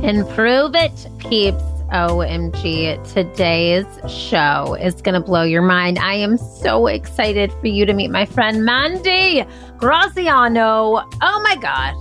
Improve it, peeps. OMG, today's show is going to blow your mind. I am so excited for you to meet my friend Mandi, Graziano. Oh my God.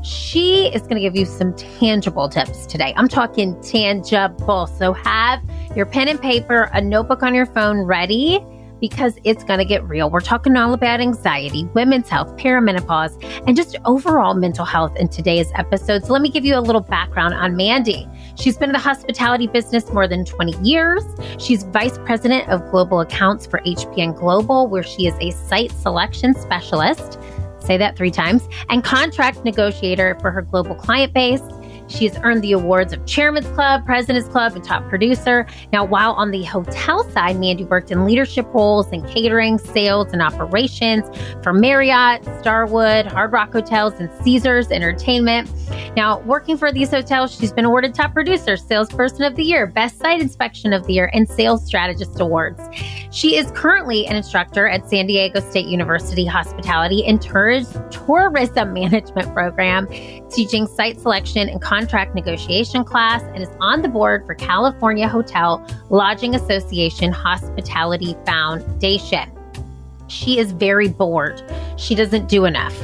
She is going to give you some tangible tips today. I'm talking tangible. So have your pen and paper, a notebook on your phone ready, because it's going to get real. We're talking all about anxiety, women's health, perimenopause, and just overall mental health in today's episode. So let me give you a little background on Mandi. She's been in the hospitality business more than 20 years. She's vice president of global accounts for HPN Global, where she is a site selection specialist. Say that 3 times. And contract negotiator for her global client base. She has earned the awards of Chairman's Club, President's Club, and Top Producer. Now, while on the hotel side, Mandi worked in leadership roles in catering, sales, and operations for Marriott, Starwood, Hard Rock Hotels, and Caesars Entertainment. Now, working for these hotels, she's been awarded Top Producer, Salesperson of the Year, Best Site Inspection of the Year, and Sales Strategist Awards. She is currently an instructor at San Diego State University Hospitality and Tourism Management Program, teaching site selection and contract negotiation class, and is on the board for California Hotel Lodging Association Hospitality Foundation. She is very bored. She doesn't do enough.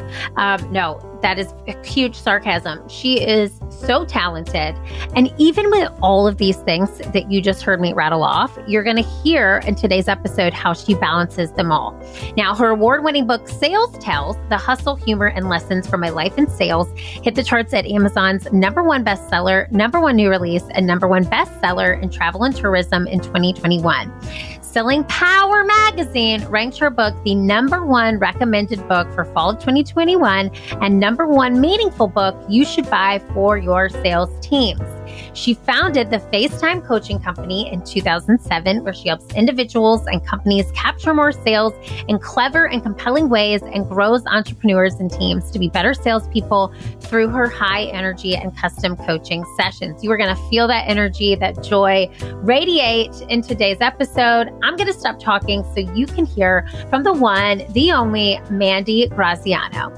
No, that is a huge sarcasm. She is so talented. And even with all of these things that you just heard me rattle off, you're going to hear in today's episode how she balances them all. Now, her award-winning book, Sales Tells, The Hustle, Humor, and Lessons from My Life in Sales, hit the charts at Amazon's #1 bestseller, #1 new release, and #1 bestseller in travel and tourism in 2021. Selling Power Magazine ranked her book the #1 recommended book for fall of 2021 and #1 meaningful book you should buy for your sales teams. She founded the FaceTime Coaching Company in 2007, where she helps individuals and companies capture more sales in clever and compelling ways and grows entrepreneurs and teams to be better salespeople through her high energy and custom coaching sessions. You are going to feel that energy, that joy radiate in today's episode. I'm going to stop talking so you can hear from the one, the only Mandi Graziano.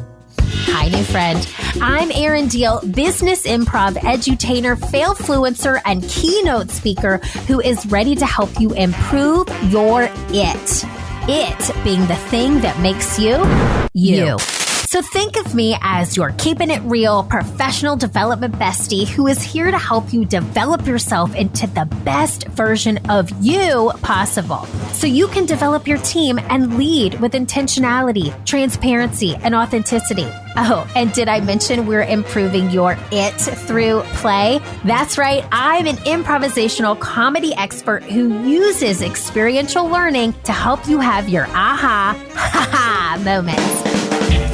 Hi, new friend. I'm Erin Diehl, business improv edutainer, fail-fluencer, and keynote speaker who is ready to help you improve your it. It being the thing that makes you, you. So think of me as your keeping it real professional development bestie who is here to help you develop yourself into the best version of you possible, so you can develop your team and lead with intentionality, transparency, and authenticity. Oh, and did I mention we're improving your it through play? That's right. I'm an improvisational comedy expert who uses experiential learning to help you have your aha, ha ha moments.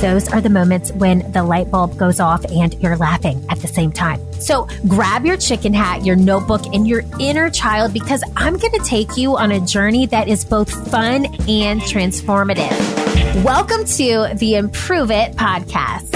Those are the moments when the light bulb goes off and you're laughing at the same time. So grab your chicken hat, your notebook, and your inner child, because I'm going to take you on a journey that is both fun and transformative. Welcome to the Improve It podcast.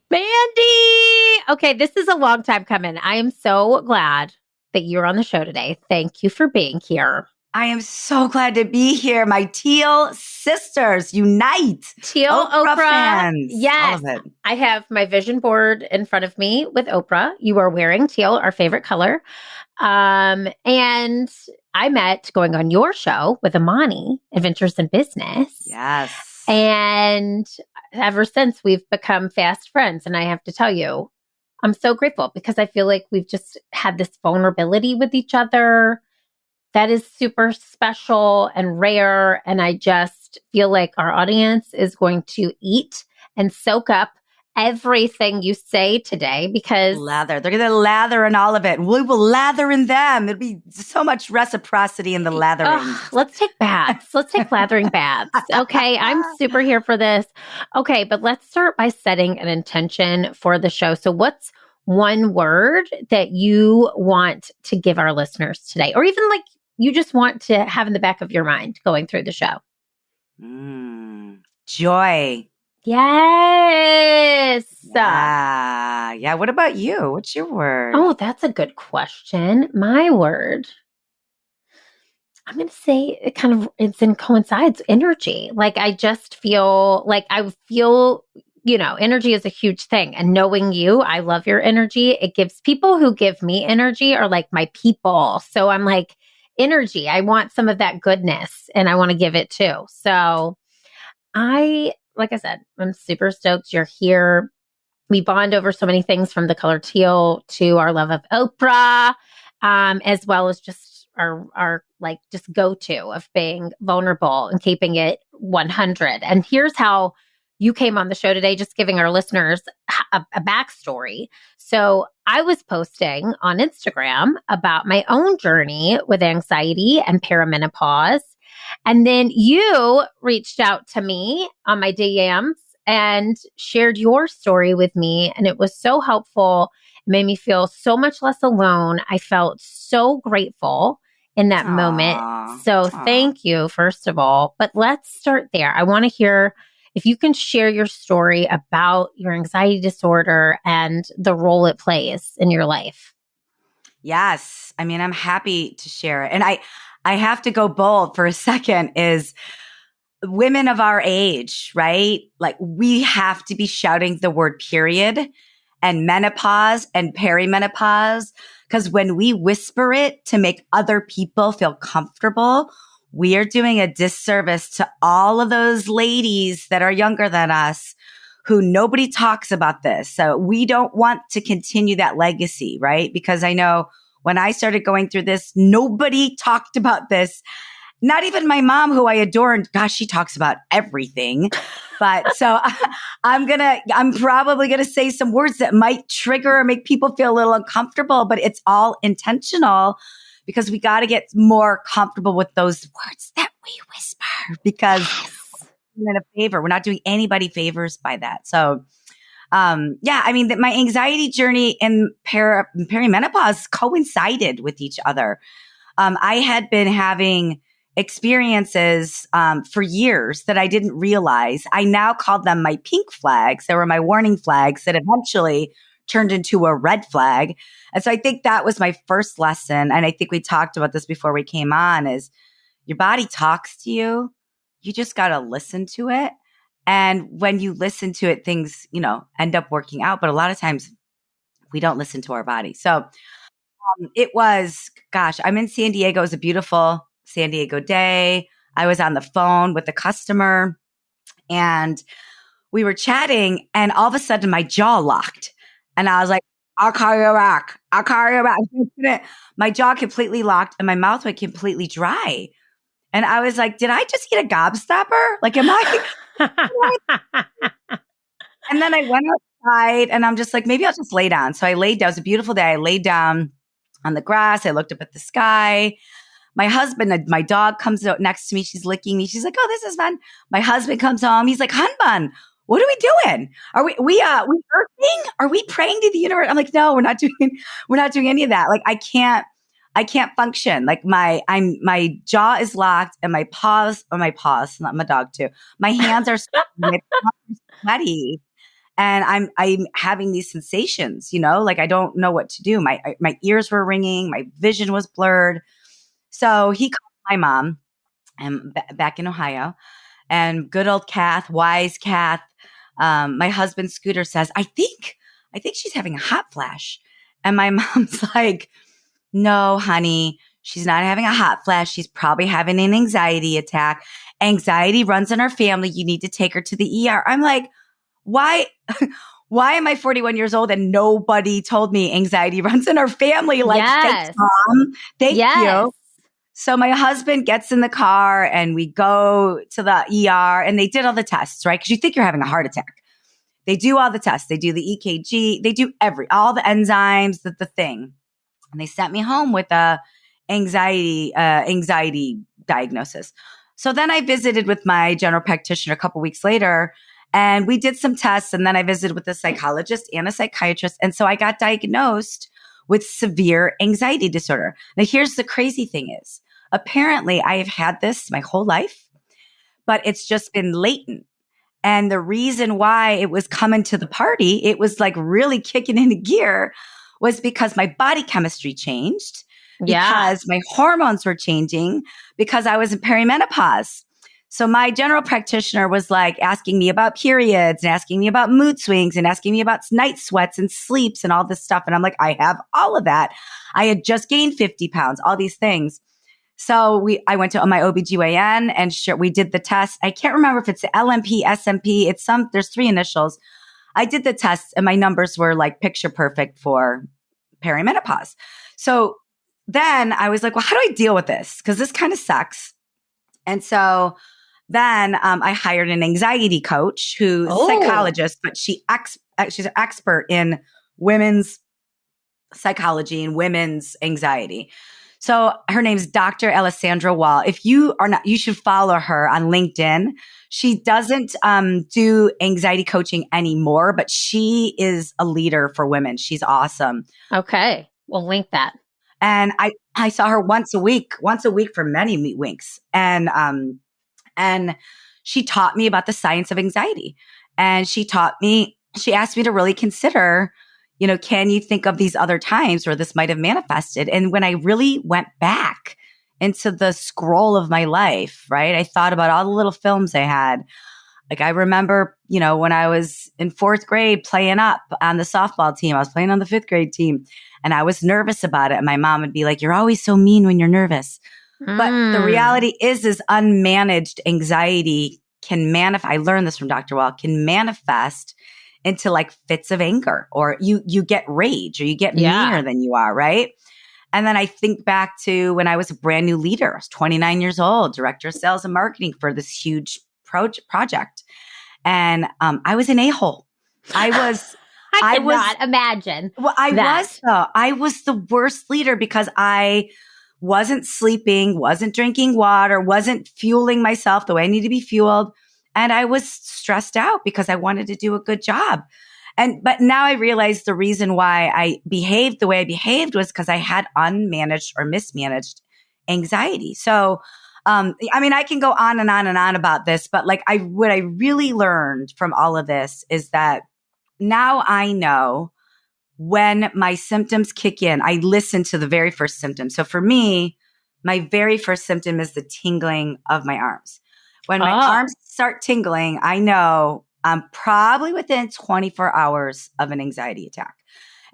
Mandi! Okay, this is a long time coming. I am so glad that you're on the show today. Thank you for being here. I am so glad to be here. My Teal sisters unite. Teal, Oprah fans. Yes. All of it. I have my vision board in front of me with Oprah. You are wearing teal, our favorite color. And I met going on your show with Amani, Adventures in Business. Yes. And ever since, we've become fast friends. And I have to tell you, I'm so grateful because I feel like we've just had this vulnerability with each other that is super special and rare. And I just feel like our audience is going to eat and soak up everything you say today because Lather. They're going to lather in all of it. We will lather in them. There'll be so much reciprocity in the lathering. Let's take baths. Let's take lathering baths. Okay. I'm super here for this. Okay. But let's start by setting an intention for the show. So what's one word that you want to give our listeners today? Or even like you just want to have in the back of your mind going through the show? Joy. Yes. Yeah. What about you? What's your word? Oh, that's a good question. My word. I'm going to say it's in coincides energy. Like I feel, energy is a huge thing. And knowing you, I love your energy. It gives people who give me energy are like my people. So I'm like, energy, I want some of that goodness and I want to give it too. So like I said, I'm super stoked you're here. We bond over so many things from the color teal to our love of Oprah, as well as just our like just go-to of being vulnerable and keeping it 100. And here's how you came on the show today, just giving our listeners a backstory. So I was posting on Instagram about my own journey with anxiety and perimenopause. And then you reached out to me on my DMs and shared your story with me. And it was so helpful. It made me feel so much less alone. I felt so grateful in that moment. So thank you, first of all. But let's start there. I want to hear if you can share your story about your anxiety disorder and the role it plays in your life. Yes. I mean, I'm happy to share it. And I have to go bold for a second is women of our age, right? Like we have to be shouting the word period and menopause and perimenopause. Because when we whisper it to make other people feel comfortable, we are doing a disservice to all of those ladies that are younger than us who nobody talks about this. So we don't want to continue that legacy, right? Because I know when I started going through this, nobody talked about this. Not even my mom, who I adore. And gosh, she talks about everything. But so I'm probably going to say some words that might trigger or make people feel a little uncomfortable, but it's all intentional because we got to get more comfortable with those words that we whisper because we're in a favor. We're not doing anybody favors by that. So, I mean, my anxiety journey and perimenopause coincided with each other. I had been having experiences for years that I didn't realize. I now called them my pink flags. They were my warning flags that eventually turned into a red flag. And so I think that was my first lesson. And I think we talked about this before we came on is your body talks to you. You just got to listen to it. And when you listen to it, things, end up working out. But a lot of times we don't listen to our body. So it was, I'm in San Diego. It was a beautiful San Diego day. I was on the phone with the customer and we were chatting and all of a sudden my jaw locked and I was like, I'll call you back. I'll call you back. My jaw completely locked and my mouth went completely dry. And I was like, did I just eat a gobstopper? Like, am I? And then I went outside and I'm just like, maybe I'll just lay down. So I laid down. It was a beautiful day. I laid down on the grass. I looked up at the sky. My husband, my dog comes out next to me. She's licking me. She's like, oh, this is fun. My husband comes home. He's like, Hun Bun, what are we doing? Are we earthing? Are we praying to the universe? I'm like, no, we're not doing any of that. Like, I can't function. Like my jaw is locked and my paws, not my dog too. My hands are sweaty and I'm having these sensations, like I don't know what to do. My ears were ringing. My vision was blurred. So he called my mom back in Ohio and good old Kath, wise Kath. My husband Scooter says, I think she's having a hot flash. And my mom's like, no, honey, she's not having a hot flash. She's probably having an anxiety attack. Anxiety runs in our family. You need to take her to the ER. I'm like, why am I 41 years old and nobody told me anxiety runs in our family? Like, yes. Thanks, Mom. Thank you. So my husband gets in the car and we go to the ER and they did all the tests, right? Because you think you're having a heart attack. They do all the tests. They do the EKG. They do all the enzymes, the thing. And they sent me home with a anxiety diagnosis. So then I visited with my general practitioner a couple weeks later and we did some tests. And then I visited with a psychologist and a psychiatrist. And so I got diagnosed with severe anxiety disorder. Now, here's the crazy thing is, apparently I have had this my whole life, but it's just been latent. And the reason why it was coming to the party, it was like really kicking into gear was because my body chemistry changed. Yeah. because my hormones were changing because I was in perimenopause. So my general practitioner was like asking me about periods and asking me about mood swings and asking me about night sweats and sleeps and all this stuff. And I'm like, I have all of that. I had just gained 50 pounds, all these things. So I went to my OBGYN and we did the test. I can't remember if it's LMP, SMP. There's 3 initials. I did the test and my numbers were like picture perfect for perimenopause. So then I was like, well, how do I deal with this? Because this kind of sucks. And so then I hired an anxiety coach who's a psychologist, but she's an expert in women's psychology and women's anxiety. So her name's Dr. Alessandra Wall. If you are not, you should follow her on LinkedIn. She doesn't do anxiety coaching anymore, but she is a leader for women. She's awesome. Okay. We'll link that. And I saw her once a week for many weeks. And she taught me about the science of anxiety. And she asked me to really consider, can you think of these other times where this might have manifested? And when I really went back into the scroll of my life, right, I thought about all the little films I had. Like I remember, when I was in 4th grade playing up on the softball team, I was playing on the 5th grade team and I was nervous about it. And my mom would be like, you're always so mean when you're nervous. But the reality is unmanaged anxiety can manifest. I learned this from Dr. Wall, can manifest into like fits of anger, or you get rage, or you get meaner than you are, right? And then I think back to when I was a brand new leader. I was 29 years old, director of sales and marketing for this huge project. And I was an a-hole. I cannot imagine. Well, I was the worst leader because I wasn't sleeping, wasn't drinking water, wasn't fueling myself the way I need to be fueled. And I was stressed out because I wanted to do a good job. But now I realize the reason why I behaved the way I behaved was because I had unmanaged or mismanaged anxiety. So, I can go on and on and on about this, but what I really learned from all of this is that now I know when my symptoms kick in, I listen to the very first symptom. So for me, my very first symptom is the tingling of my arms. When my arms start tingling, I know I'm probably within 24 hours of an anxiety attack.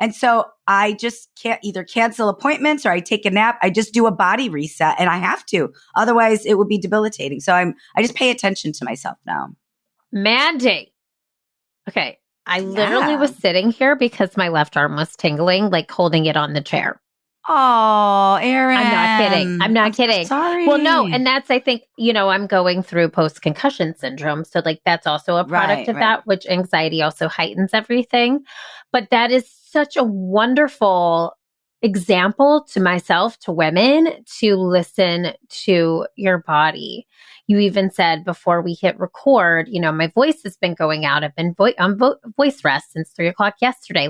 And so I just can't either cancel appointments or I take a nap. I just do a body reset, and I have to. Otherwise, it would be debilitating. So I just pay attention to myself now. Mandi. Okay. I literally was sitting here because my left arm was tingling, like holding it on the chair. Oh, Erin. I'm not kidding. Sorry. Well, no. And that's, I think, I'm going through post-concussion syndrome. So that's also a product of that, which anxiety also heightens everything. But that is such a wonderful example to myself, to women, to listen to your body. You even said before we hit record, my voice has been going out. I've been on voice rest since 3:00 yesterday.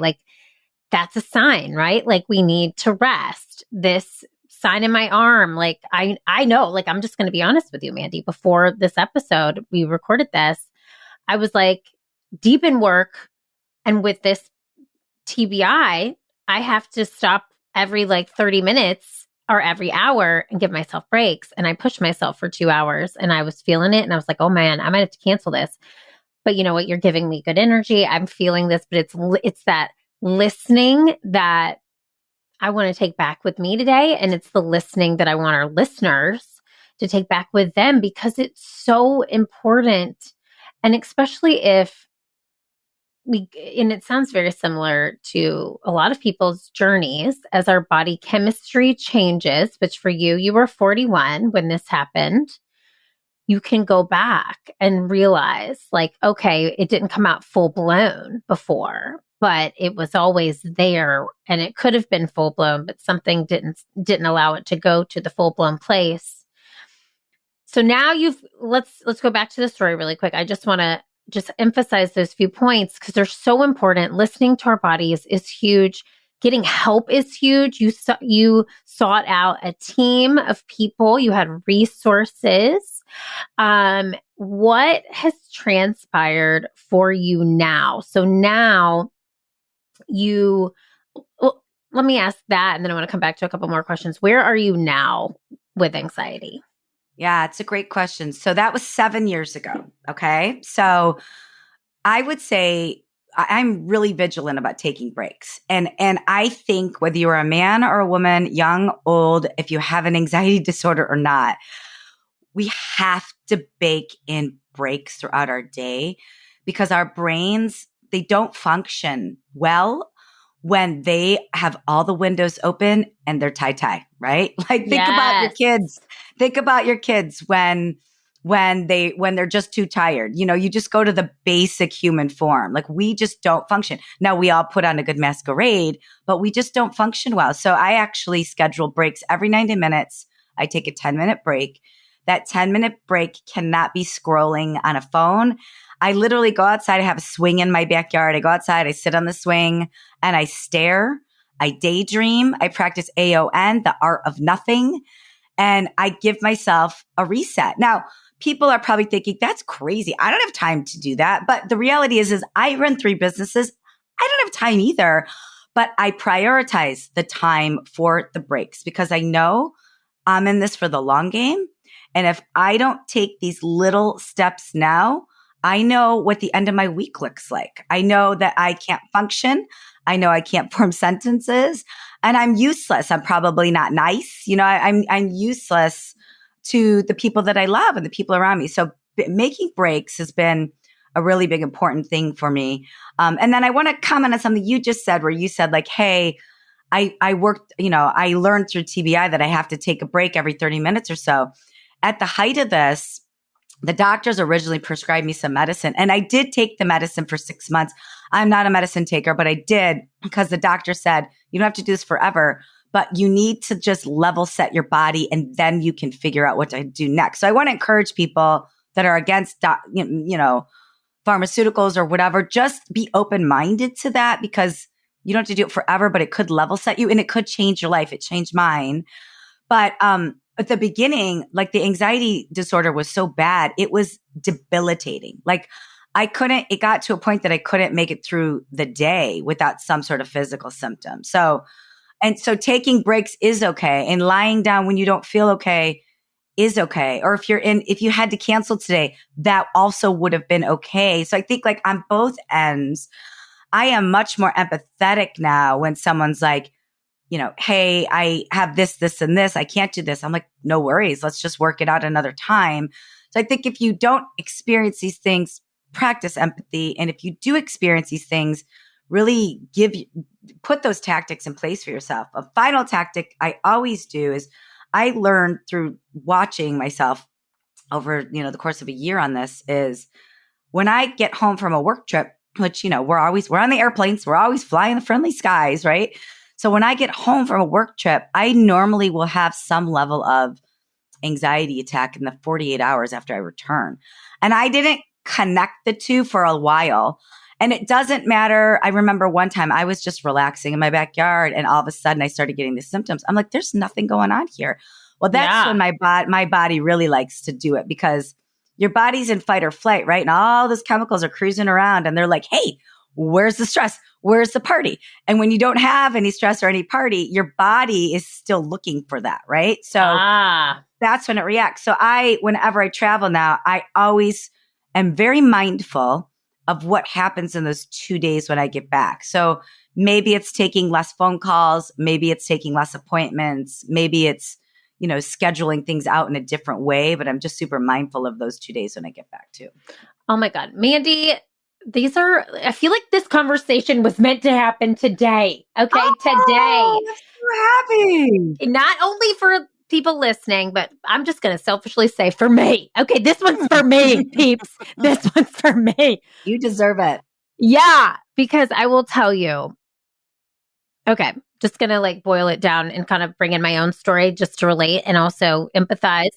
That's a sign, right? We need to rest. This sign in my arm, I know, I'm just going to be honest with you, Mandi. Before this episode, we recorded this, I was deep in work. And with this TBI, I have to stop every 30 minutes or every hour and give myself breaks. And I pushed myself for 2 hours and I was feeling it. And I was like, oh man, I might have to cancel this. But you know what? You're giving me good energy. I'm feeling this, but it's that listening that I want to take back with me today. And it's the listening that I want our listeners to take back with them, because it's so important. And especially if and it sounds very similar to a lot of people's journeys as our body chemistry changes, which for you were 41 when this happened. You can go back and realize okay, it didn't come out full blown before, but it was always there, and it could have been full blown, but something didn't allow it to go to the full blown place. So now let's go back to the story really quick. I just want to emphasize those few points because they're so important. Listening to our bodies is huge. Getting help is huge. You sought out a team of people. You had resources. What has transpired for you now? So now let me ask that, and then I want to come back to a couple more questions. Where are you now with anxiety? Yeah, it's a great question. So that was 7 years ago. Okay. So I would say I'm really vigilant about taking breaks. And I think whether you're a man or a woman, young, old, if you have an anxiety disorder or not, we have to bake in breaks throughout our day because our brains, they don't function well when they have all the windows open and they're tie-tie, right? Like think about your kids. Think about your kids when they're just too tired. You know, you just go to the basic human form. Like we just don't function. Now we all put on a good masquerade, but we just don't function well. So I actually schedule breaks every 90 minutes. I take a 10-minute break. That 10-minute break cannot be scrolling on a phone. I literally go outside. I have a swing in my backyard. I go outside, I sit on the swing and I stare. I daydream. I practice AON, the art of nothing. And I give myself a reset. Now, people are probably thinking, that's crazy. I don't have time to do that. But the reality is I run 3 businesses. I don't have time either. But I prioritize the time for the breaks because I know I'm in this for the long game. And if I don't take these little steps now, I know what the end of my week looks like. I know that I can't function. I know I can't form sentences and I'm useless. I'm probably not nice. You know, I'm useless to the people that I love and the people around me. So making breaks has been a really big, important thing for me. And then I want to comment on something you just said where you said like, hey, I worked, you know, I learned through TBI that I have to take a break every 30 minutes or so. At the height of this, the doctors originally prescribed me some medicine and I did take the medicine for 6 months. I'm not a medicine taker, but I did because the doctor said, you don't have to do this forever, but you need to just level set your body and then you can figure out what to do next. So I want to encourage people that are against, you know, pharmaceuticals or whatever, just be open-minded to that because you don't have to do it forever, but it could level set you and it could change your life. It changed mine. But, at the beginning, like the anxiety disorder was so bad, it was debilitating. Like it got to a point that I couldn't make it through the day without some sort of physical symptom. So taking breaks is okay. And lying down when you don't feel okay is okay. Or if you had to cancel today, that also would have been okay. So I think like on both ends, I am much more empathetic now when someone's like, you know, hey, I have this, and this. I can't do this. I'm like, no worries. Let's just work it out another time. So I think if you don't experience these things, practice empathy. And if you do experience these things, really put those tactics in place for yourself. A final tactic I always do is I learned through watching myself over, you know, the course of a year on this is when I get home from a work trip, which, you know, we're on the airplanes, we're always flying the friendly skies, right? So when I get home from a work trip, I normally will have some level of anxiety attack in the 48 hours after I return. And I didn't connect the two for a while. And it doesn't matter. I remember one time I was just relaxing in my backyard and all of a sudden I started getting the symptoms. I'm like, there's nothing going on here. Well, that's when my body really likes to do it because your body's in fight or flight, right? And all those chemicals are cruising around and they're like, hey, where's the stress? Where's the party? And when you don't have any stress or any party, your body is still looking for that, right? So that's when it reacts. So whenever I travel now, I always am very mindful of what happens in those 2 days when I get back. So maybe it's taking less phone calls. Maybe it's taking less appointments. Maybe it's, you know, scheduling things out in a different way. But I'm just super mindful of those 2 days when I get back too. Oh my God, Mandi. I feel like this conversation was meant to happen today. Okay, today. I'm so happy. Not only for people listening, but I'm just going to selfishly say for me. Okay, this one's for me, peeps. This one's for me. You deserve it. Yeah, because I will tell you. Okay, just going to like boil it down and kind of bring in my own story just to relate and also empathize.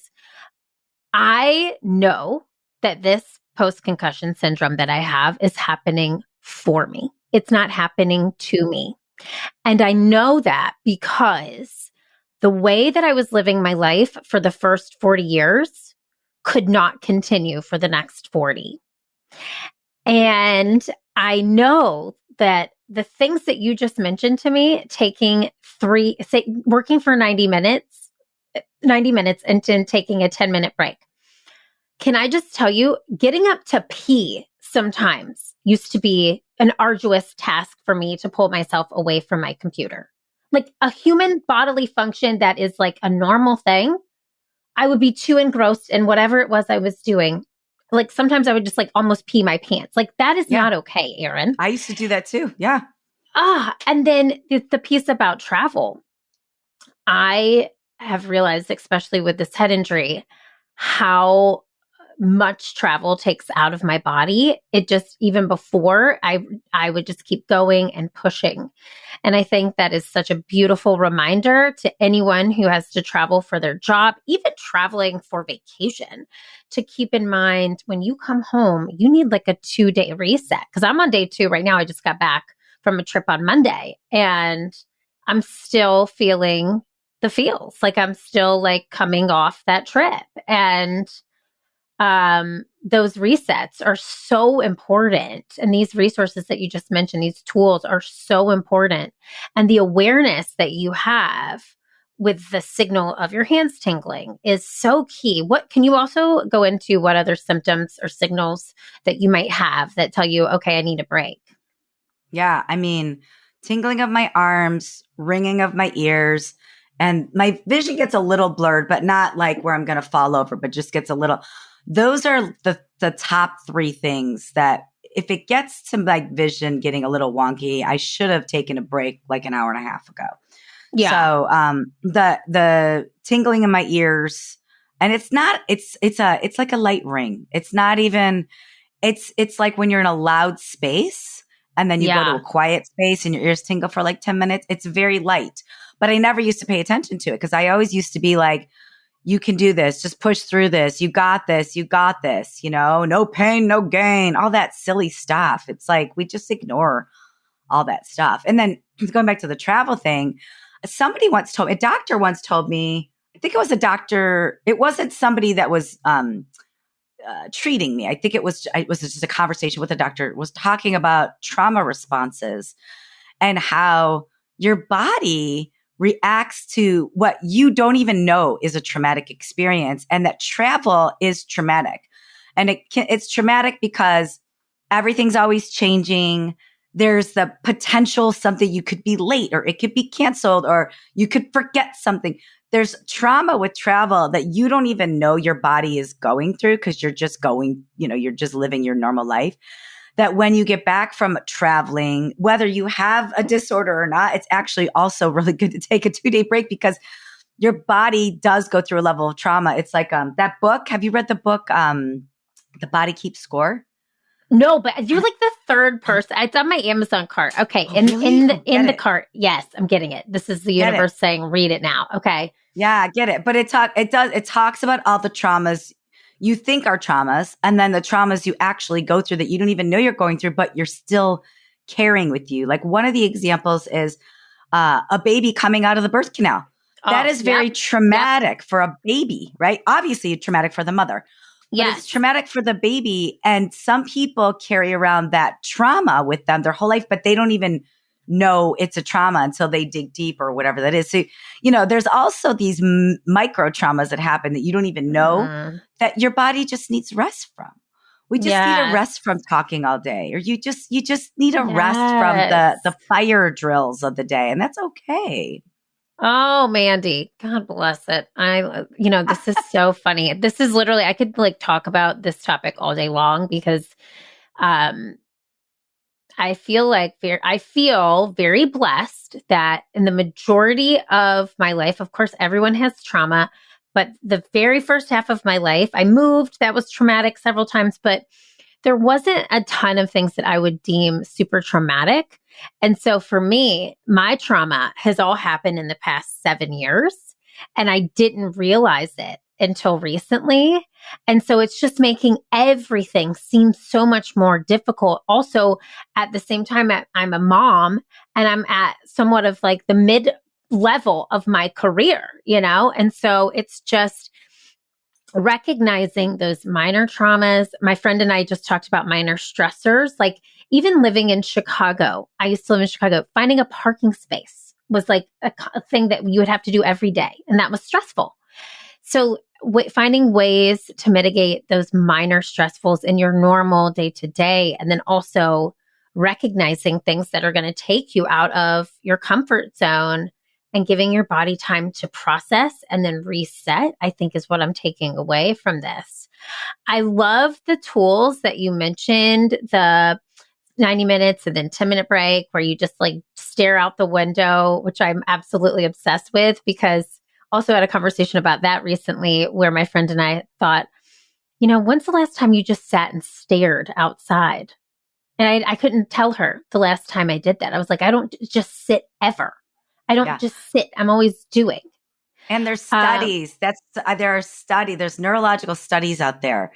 I know that this post-concussion syndrome that I have is happening for me. It's not happening to me. And I know that because the way that I was living my life for the first 40 years could not continue for the next 40. And I know that the things that you just mentioned to me, working for 90 minutes and then taking a 10-minute break. Can I just tell you, getting up to pee sometimes used to be an arduous task for me to pull myself away from my computer. Like a human bodily function that is like a normal thing, I would be too engrossed in whatever it was I was doing. Like sometimes I would just like almost pee my pants. Like that is not okay, Erin. I used to do that too. Yeah. And then the piece about travel. I have realized, especially with this head injury, how much travel takes out of my body. It just, even before, I would just keep going and pushing. And I think that is such a beautiful reminder to anyone who has to travel for their job, even traveling for vacation, to keep in mind when you come home, you need like a 2-day reset. Because I'm on day 2 right now. I just got back from a trip on Monday and I'm still feeling the feels. Like I'm still like coming off that trip. And those resets are so important. And these resources that you just mentioned, these tools are so important. And the awareness that you have with the signal of your hands tingling is so key. What can you also go into what other symptoms or signals that you might have that tell you, okay, I need a break? Yeah. I mean, tingling of my arms, ringing of my ears, and my vision gets a little blurred, but not like where I'm going to fall over, but just gets a little. Those are the top 3 things that if it gets to like vision getting a little wonky, I should have taken a break like an hour and a half ago. Yeah. So the tingling in my ears, and it's like a light ring. It's not even, it's like when you're in a loud space and then you go to a quiet space and your ears tingle for like 10 minutes. It's very light, but I never used to pay attention to it because I always used to be like, you can do this. Just push through this. You got this. You got this. You know, no pain, no gain, all that silly stuff. It's like we just ignore all that stuff. And then going back to the travel thing, a doctor once told me, I think it was a doctor. It wasn't somebody that was treating me. I think it was just a conversation with a doctor, was talking about trauma responses and how your body reacts to what you don't even know is a traumatic experience, and that travel is traumatic. And it's traumatic because everything's always changing. There's the potential something you could be late, or it could be canceled, or you could forget something. There's trauma with travel that you don't even know your body is going through because you're just going, you're just living your normal life. That when you get back from traveling, whether you have a disorder or not, it's actually also really good to take a 2-day break because your body does go through a level of trauma. It's like that book. Have you read the book, The Body Keeps Score? No, but you're like the third person. It's on my Amazon cart. Okay. In the cart. Yes, I'm getting it. This is the universe saying, read it now. Okay. Yeah, get it. But it talks about all the traumas you think are traumas, and then the traumas you actually go through that you don't even know you're going through, but you're still carrying with you. Like one of the examples is a baby coming out of the birth canal. That is very traumatic for a baby, right? Obviously traumatic for the mother. Yes. But it's traumatic for the baby. And some people carry around that trauma with them their whole life, but they don't even know it's a trauma until they dig deep or whatever that is. So, there's also these micro traumas that happen that you don't even know that your body just needs rest from. We just need a rest from talking all day, or you just need a rest from the fire drills of the day. And that's okay. Oh, Mandi, God bless it. This is so funny. This is literally, I could like talk about this topic all day long because, I feel very blessed that in the majority of my life, of course, everyone has trauma, but the very first half of my life, I moved. That was traumatic several times, but there wasn't a ton of things that I would deem super traumatic. And so for me, my trauma has all happened in the past 7 years, and I didn't realize it until recently. And so it's just making everything seem so much more difficult. Also, at the same time, I'm a mom and I'm at somewhat of like the mid-level of my career, And so it's just recognizing those minor traumas. My friend and I just talked about minor stressors. Like even living in Chicago, I used to live in Chicago, finding a parking space was like a thing that you would have to do every day. And that was stressful. So finding ways to mitigate those minor stressfuls in your normal day to day, and then also recognizing things that are going to take you out of your comfort zone and giving your body time to process and then reset, I think is what I'm taking away from this. I love the tools that you mentioned, the 90 minutes and then 10-minute break where you just like stare out the window, which I'm absolutely obsessed with, because also had a conversation about that recently where my friend and I thought, when's the last time you just sat and stared outside? And I couldn't tell her the last time I did that. I was like, I don't just sit ever. I don't just sit. I'm always doing. And there's studies. There's neurological studies out there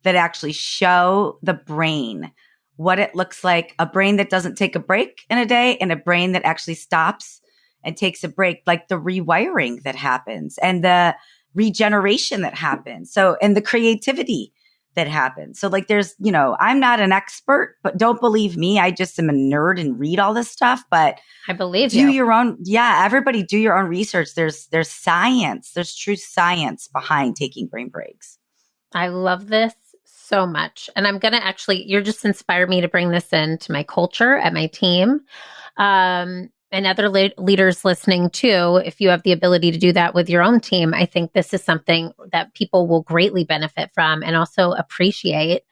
that actually show the brain, what it looks like, a brain that doesn't take a break in a day and a brain that actually stops and takes a break, like the rewiring that happens and the regeneration that happens. So, and the creativity that happens. So like there's, I'm not an expert, but don't believe me. I just am a nerd and read all this stuff, but I believe do your own. Yeah. Everybody do your own research. There's science. There's true science behind taking brain breaks. I love this so much. And I'm going to you're just inspired me to bring this into my culture at my team. And other leaders listening too, if you have the ability to do that with your own team, I think this is something that people will greatly benefit from and also appreciate.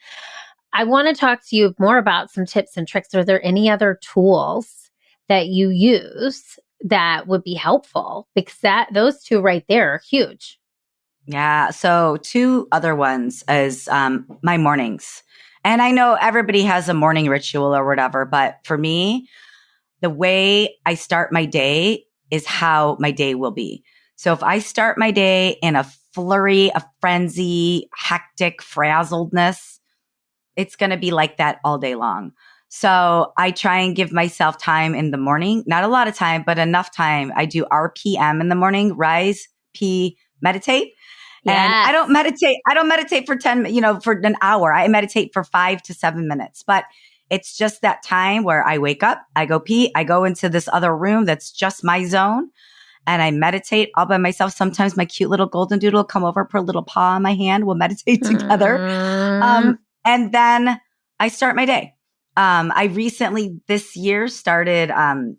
I want to talk to you more about some tips and tricks. Are there any other tools that you use that would be helpful? Because those two right there are huge. Yeah. So 2 other ones is my mornings. And I know everybody has a morning ritual or whatever, but for me, the way I start my day is how my day will be. So if I start my day in a flurry, a frenzy, hectic, frazzledness, it's going to be like that all day long. So I try and give myself time in the morning, not a lot of time, but enough time. I do RPM in the morning, rise, P, meditate. Yes. And I don't meditate for for an hour. I meditate for 5 to 7 minutes, but it's just that time where I wake up, I go pee, I go into this other room that's just my zone, and I meditate all by myself. Sometimes my cute little golden doodle will come over, put a little paw on my hand, we'll meditate together. And then I start my day. I recently this year started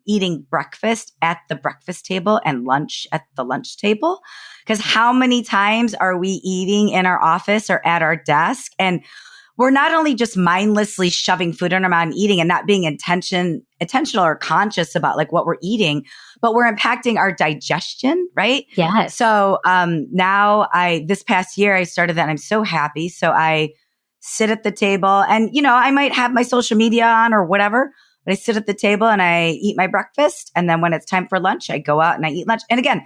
eating breakfast at the breakfast table and lunch at the lunch table. Because how many times are we eating in our office or at our desk? And we're not only just mindlessly shoving food in our mouth and eating and not being intentional or conscious about like what we're eating, but we're impacting our digestion, right? Yes. So now this past year I started that and I'm so happy. So I sit at the table and, I might have my social media on or whatever, but I sit at the table and I eat my breakfast. And then when it's time for lunch, I go out and I eat lunch. And again,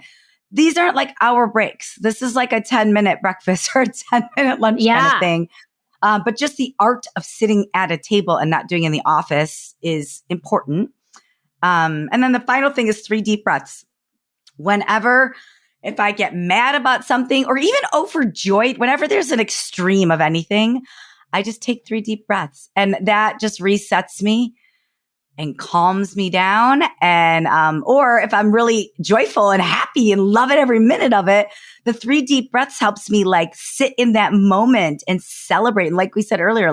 these aren't like hour breaks. This is like a 10-minute breakfast or a 10-minute lunch kind of thing. But just the art of sitting at a table and not doing it in the office is important. And then the final thing is 3 deep breaths. If I get mad about something or even overjoyed, whenever there's an extreme of anything, I just take 3 deep breaths and that just resets me and calms me down. And, or if I'm really joyful and happy and love it every minute of it, the 3 deep breaths helps me like sit in that moment and celebrate. And like we said earlier,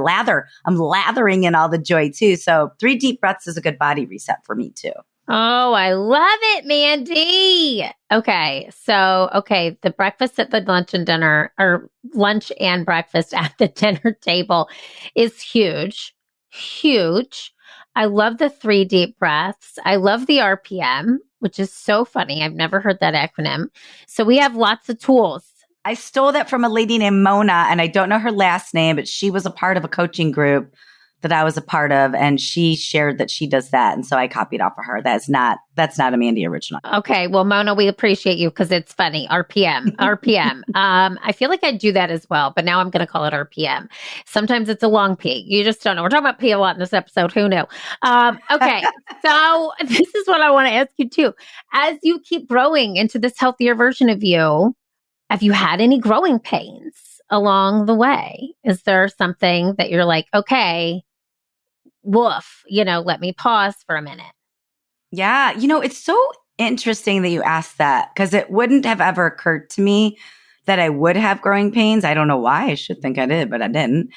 I'm lathering in all the joy too. So 3 deep breaths is a good body reset for me too. Oh, I love it, Mandi. Okay. So, the breakfast at the lunch and dinner or lunch and breakfast at the dinner table is huge, huge. I love the 3 deep breaths. I love the RPM, which is so funny. I've never heard that acronym. So we have lots of tools. I stole that from a lady named Mona, and I don't know her last name, but she was a part of a coaching group that I was a part of, and she shared that she does that. And so I copied off of her. That's not a Mandi original. Okay. Well, Mona, we appreciate you because it's funny. RPM. I feel like I do that as well, but now I'm going to call it RPM. Sometimes it's a long P. You just don't know. We're talking about P a lot in this episode. Who knew? Okay. So this is what I want to ask you too. As you keep growing into this healthier version of you, have you had any growing pains along the way? Is there something that you're like, okay, woof, let me pause for a minute. Yeah. It's so interesting that you asked that because it wouldn't have ever occurred to me that I would have growing pains. I don't know why. I should think I did, but I didn't.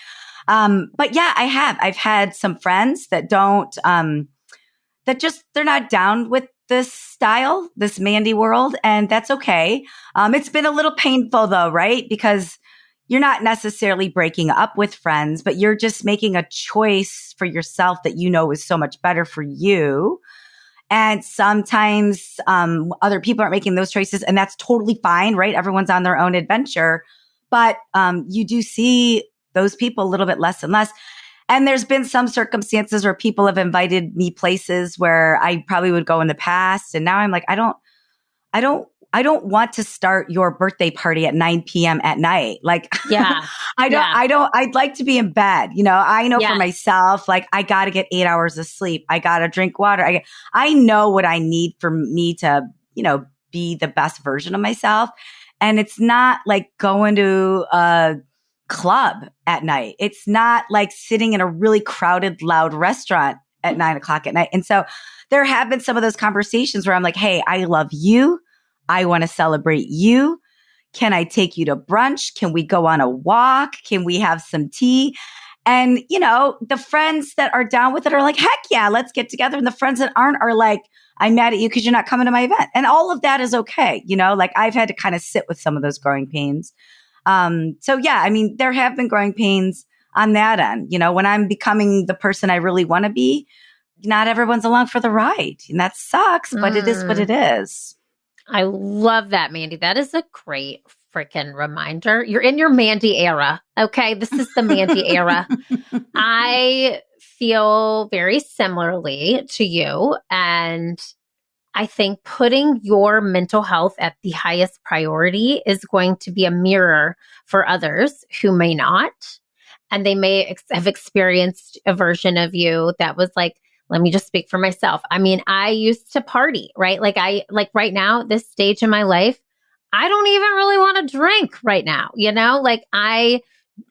But yeah, I have. I've had some friends that don't, they're not down with this style, this Mandi world, and that's okay. It's been a little painful though, right? Because you're not necessarily breaking up with friends, but you're just making a choice for yourself that is so much better for you. And sometimes other people aren't making those choices, and that's totally fine, right? Everyone's on their own adventure. But you do see those people a little bit less and less. And there's been some circumstances where people have invited me places where I probably would go in the past. And now I'm like, I don't want to start your birthday party at 9 p.m. at night. Like, yeah, I'd like to be in bed. I know for myself, like I got to get 8 hours of sleep. I got to drink water. I know what I need for me to, be the best version of myself. And it's not like going to a club at night. It's not like sitting in a really crowded, loud restaurant at 9 o'clock at night. And so there have been some of those conversations where I'm like, hey, I love you. I want to celebrate you. Can I take you to brunch? Can we go on a walk? Can we have some tea? And, the friends that are down with it are like, heck yeah, let's get together. And the friends that aren't are like, I'm mad at you because you're not coming to my event. And all of that is okay. Like I've had to kind of sit with some of those growing pains. So yeah, I mean, there have been growing pains on that end. When I'm becoming the person I really want to be, not everyone's along for the ride. And that sucks, but it is what it is. I love that, Mandi. That is a great freaking reminder. You're in your Mandi era. Okay. This is the Mandi era. I feel very similarly to you. And I think putting your mental health at the highest priority is going to be a mirror for others who may not. And they may have experienced a version of you that was like, let me just speak for myself. I mean, I used to party, right? Like right now, this stage in my life, I don't even really want to drink right now, I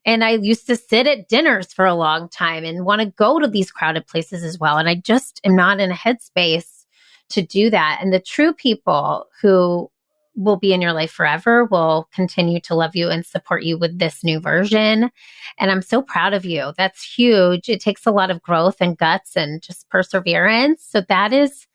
used to sit at dinners for a long time and want to go to these crowded places as well. And I just am not in a headspace to do that. And the true people who will be in your life forever will continue to love you and support you with this new version. And I'm so proud of you. That's huge. It takes a lot of growth and guts and just perseverance. So that is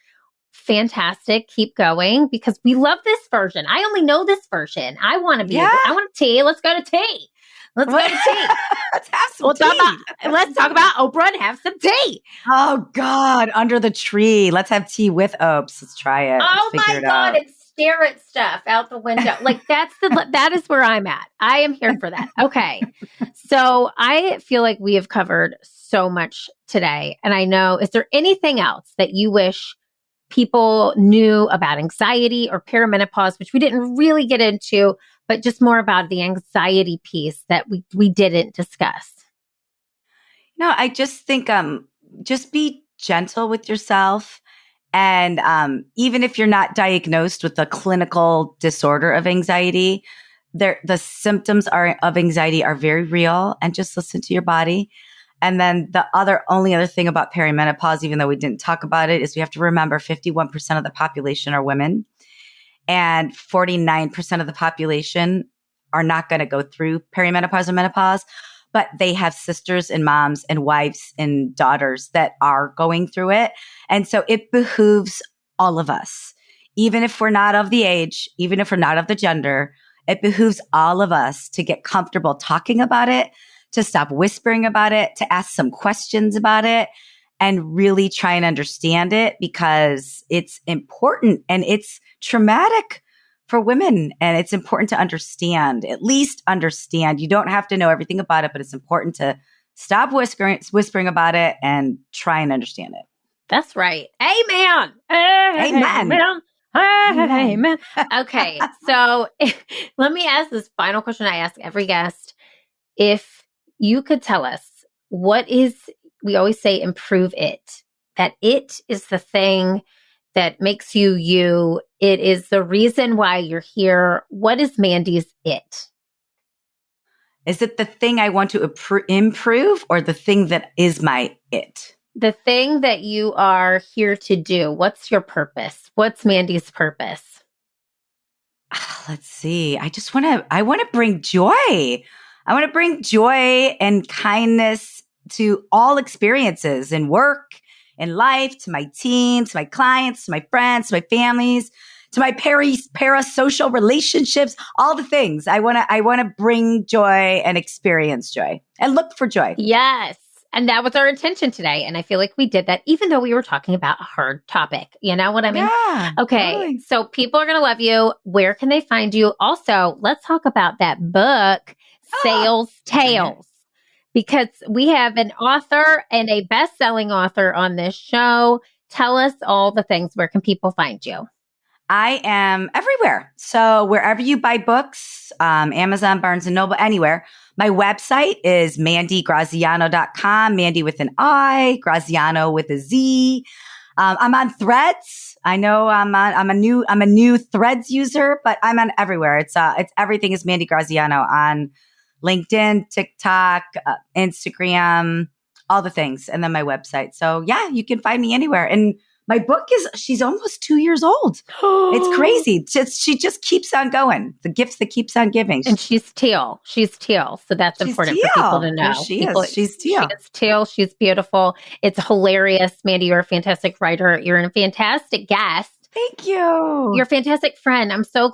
fantastic. Keep going because we love this version. I only know this version. I want to be, I want tea. Let's go to tea. Let's go to tea. Let's have some tea. Let's talk about Oprah and have some tea. Oh God, under the tree. Let's have tea with Opes. Let's try it. Oh my God. And stare at stuff out the window. Like that is where I'm at. I am here for that. Okay. So I feel like we have covered so much today. And I know, is there anything else that you wish people knew about anxiety or perimenopause, which we didn't really get into, but just more about the anxiety piece that we didn't discuss? No, I just think just be gentle with yourself. And even if you're not diagnosed with a clinical disorder of anxiety, the symptoms of anxiety are very real, and just listen to your body. And then the only other thing about perimenopause, even though we didn't talk about it, is we have to remember 51% of the population are women, and 49% of the population are not going to go through perimenopause or menopause, but they have sisters and moms and wives and daughters that are going through it. And so it behooves all of us, even if we're not of the age, even if we're not of the gender, it behooves all of us to get comfortable talking about it, to stop whispering about it, to ask some questions about it, and really try and understand it, because it's important and it's traumatic for women. And it's important to understand, at least understand. You don't have to know everything about it, but it's important to stop whispering about it and try and understand it. That's right. Amen. Amen. Amen. Amen. Okay. So let me ask this final question I ask every guest. If you could tell us we always say improve it, that it is the thing that makes you you. It is the reason why you're here. What is Mandi's it? Is it the thing I want to improve, or the thing that is my it? the thing that you are here to do, what's your purpose? What's Mandi's purpose? Let's see. I want to bring joy. I want to bring joy and kindness to all experiences in work, in life, to my team, to my clients, to my friends, to my families, to my parasocial relationships, all the things. I want to bring joy and experience joy and look for joy. Yes. And that was our intention today. And I feel like we did that, even though we were talking about a hard topic. You know what I mean? Yeah. Okay. Totally. So people are going to love you. Where can they find you? Also, let's talk about that book, Sales Tales, because we have an author and a best-selling author on this show. Tell us all the things. Where can people find you? I am everywhere. So wherever you buy books, Amazon, Barnes & Noble, anywhere. My website is mandigraziano.com, Mandi with an I, Graziano with a Z. I'm on Threads. I know I'm a new Threads user, but I'm on everywhere. It's everything is Mandi Graziano on LinkedIn, TikTok, Instagram, all the things. And then my website. So yeah, you can find me anywhere. And my book she's almost 2 years old. It's crazy. She just keeps on going. The gift that keeps on giving. And she's teal. She's teal. So that's important for people to know. She's teal. She's teal. She's beautiful. It's hilarious. Mandi, you're a fantastic writer. You're a fantastic guest. Thank you. You're a fantastic friend. I'm so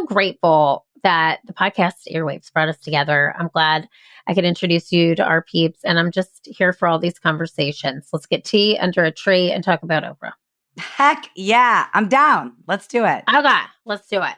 grateful that the podcast Airwaves brought us together. I'm glad I could introduce you to our peeps, and I'm just here for all these conversations. Let's get tea under a tree and talk about Oprah. Heck yeah, I'm down. Let's do it. Okay, let's do it.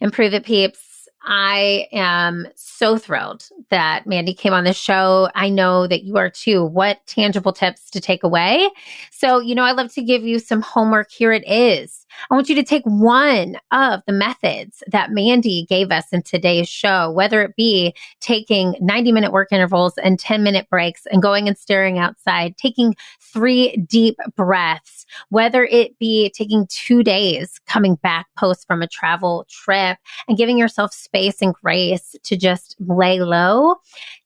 Improve It, peeps. I am so thrilled that Mandi came on this show. I know that you are too. What tangible tips to take away? So, I love to give you some homework. Here it is. I want you to take one of the methods that Mandi gave us in today's show, whether it be taking 90-minute work intervals and 10-minute breaks and going and staring outside, taking 3 deep breaths, whether it be taking 2 days coming back post from a travel trip and giving yourself space and grace to just lay low.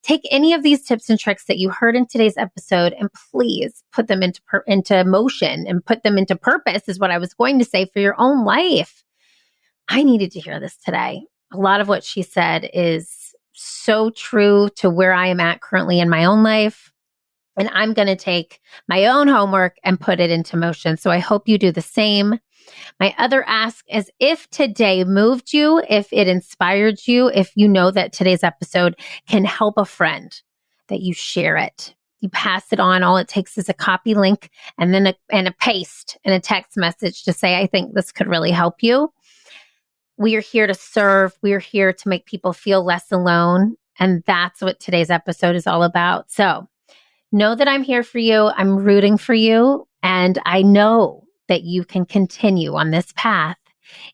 Take any of these tips and tricks that you heard in today's episode and please put them into motion and put them into purpose is what I was going to say for your own life. I needed to hear this today. A lot of what she said is so true to where I am at currently in my own life. And I'm going to take my own homework and put it into motion. So I hope you do the same. My other ask is if today moved you, if it inspired you, if you know that today's episode can help a friend, that you share it. You pass it on. All it takes is a copy link and then a paste and a text message to say, I think this could really help you. We are here to serve. We are here to make people feel less alone. And that's what today's episode is all about. So know that I'm here for you. I'm rooting for you. And I know that you can continue on this path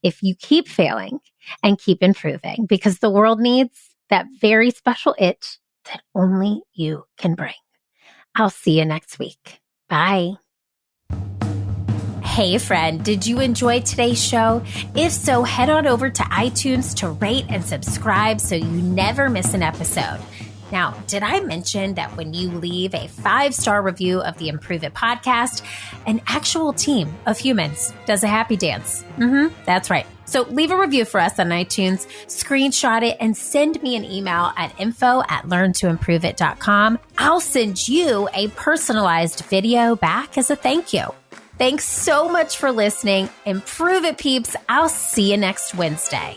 if you keep failing and keep improving, because the world needs that very special it that only you can bring. I'll see you next week. Bye. Hey friend, did you enjoy today's show? If so, head on over to iTunes to rate and subscribe so you never miss an episode. Now, did I mention that when you leave a 5-star review of the Improve It podcast, an actual team of humans does a happy dance? That's right. So leave a review for us on iTunes, screenshot it, and send me an email at info@learntoimproveit.com. I'll send you a personalized video back as a thank you. Thanks so much for listening. Improve It, peeps. I'll see you next Wednesday.